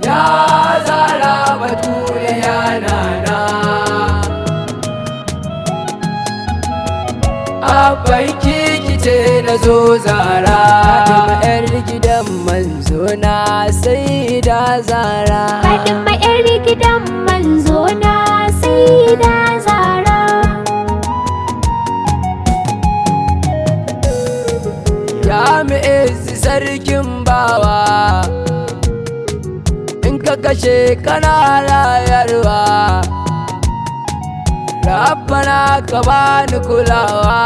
ya Zara Baturiya nana. Abbanki kice na zo Zara, Fatima yar gidan manzo na Sayyida Zara. Fatima yar gidan manzo na Sayyida Zara. Ya mu'izzi sarkin bawa, in ka kashe kana rayarwa. Rabbana ka bani kulawa,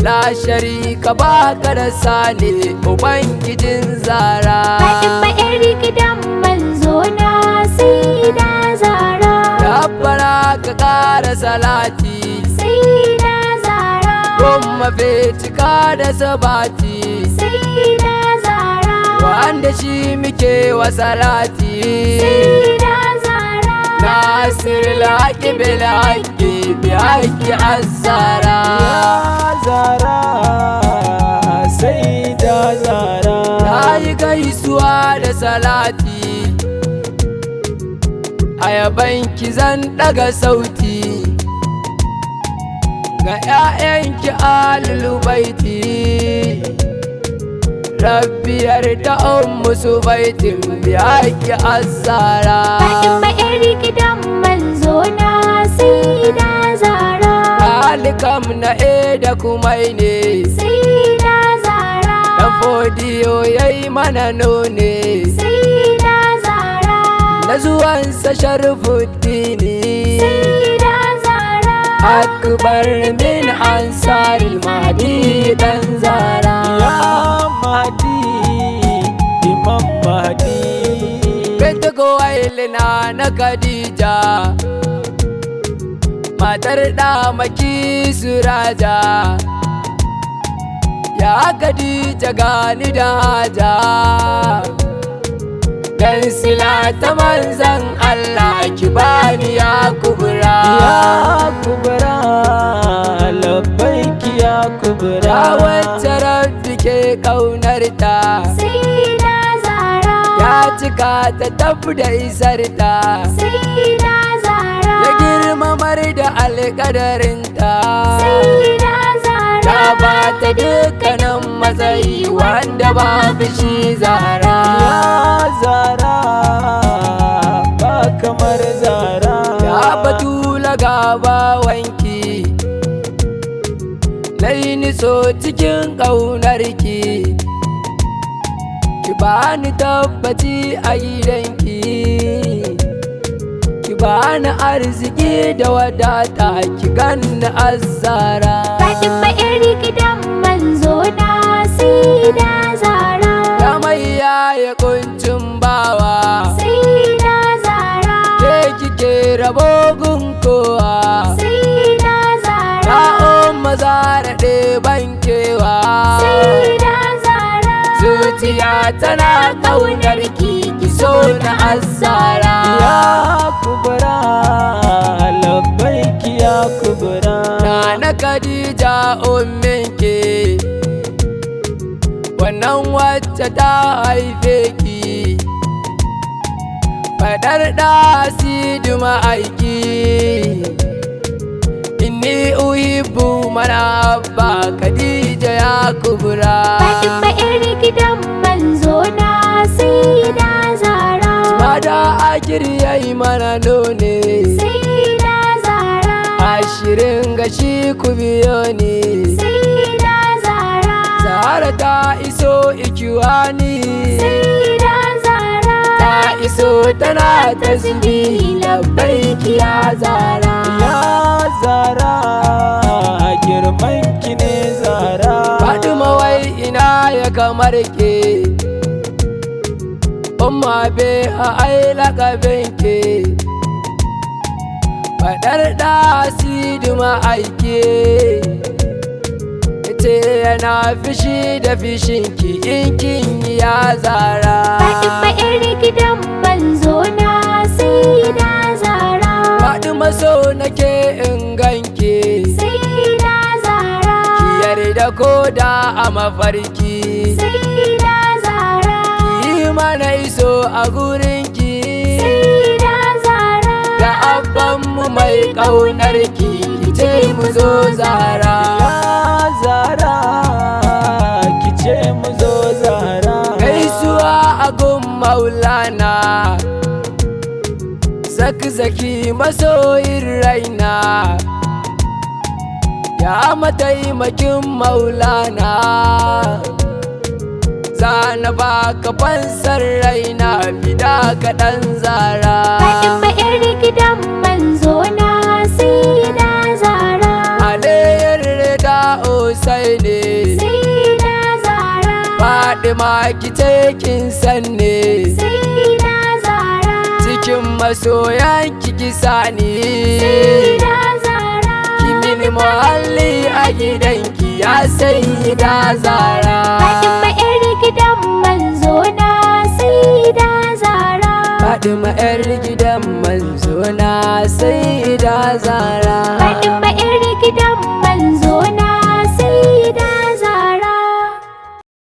la sharika baka da sani ubangijin Zara. Fatima yar gidan manzo na Sayyida Zara. Rabbana ka kara salati, Sayyida Zara. kuma fitika da sabati, Sayyida Zara. wanda shi muke wa salati. Sayyida Zara. Nasir al-Haqi bil-Haqi bi-Haqqi az-Zara. ya Zara Sayyida Zara. Nayi gaisuwa da salati, a yabanki zan daga sauti, ga 'ya'yanki ahlul baiti. Rabbi yarda musu baitin bi-Haqqi az-Zara. Fatima yar gidan manzo na Sayyida Zara. Alikam na da kumai ne, Sayyida Zara. dan fodiyo yayi mana nune, Sayyida Zara. na zuwansa Sharifuddini, Sayyida Zara. akbar min ansaril mahdi dan Zara. Ya Mahdi, Imam Mahdi. Binta Kuwailina na Khadija, matar maki Suraja. Ya Khadija gani da haja, dan sila ta manzan Allah ki bani ya kubra. Ya Kubra, labbaiki ya Kubra. Ya wacce rabbi ke ƙaunarta, Sayyida Zara. ya cika ta tafi da isarta, Sayyida Zara. ya girmamar da alƙadarinta, Sayyida Zara. ta ba ta dukkanin matsayi wanda babu shi Zara. Ya Zara, ba kamar Zara. Ya Batula gaba wanki, na yi niso cikin ƙaunarki, ki bani tabbaci a gidanki, ki bani arziki da wadata, ki ganni az-Zara. Fatima yar gidan manzo na Sayyida Zara. Ya mai yaya kuncin bawa, Sayyida Zara. ke kike rabo gun kowa, Sayyida Zara. ya umma Zara ɗeban kewa. Sayyida Zara. Zuciya tana ƙaunar ki so na az-Zara. Ya Kubra, labbaiki ya Kubra. Nana Khadija umminki, wannan wacce ta haife ki, fadar da Sidi ma'aiki. Inni uhibbu man abba Khadija ya kubra. Fatima yar gidan manzo na Sayyida Zara. Mada akir yayi mana nune, Sayyida Zara. ashirin gashi ku biyo ni. Sayyida Zara. Zara ta iso ikiwani, Sayyida Zara. ta iso tana tasbihi labbaiki ya Zara. Ya Zara, girmanki ne Zara. Fatima wai ina ya kamar ke, umma be a ai lakabinki, fadar da Sidi ma'aiki, ce yana fishi da fishinki in kin yi ya Zara. Fatima yar gidan manzo na Sayyida Zara. Fatima so nake in ganki, Sayyida Zara. ki yarda ko da a mafarki, Sayyida Zara. ki yi mana iso a gurinki Sayyida Zahra. ga abbanmu mai ƙaunarki ki ce mu zo Zahra. Ya Zahra, ki ce mu zo Zahra. Gaisuwa a gun Maulana zaki masoyin raina, ya mataimakin Maulana, zana baka fansar raina fida kaɗan Zahra. Fatima yar gidan manzo na Sayyida Zahra. Alayyar da Usaini Sayyida Zahra. Fatima ki ce kin sanne Sayyida Zahra. cikin masoyan ki sani. Sayyida Zahra. Ki mini muhalli a gidanki ya Sayyida Zahra. Fatima yar gidan manzo na Sayyida Zahra. Fatima yar gidan manzo na Sayyida Zahra. Fatima yar gidan manzo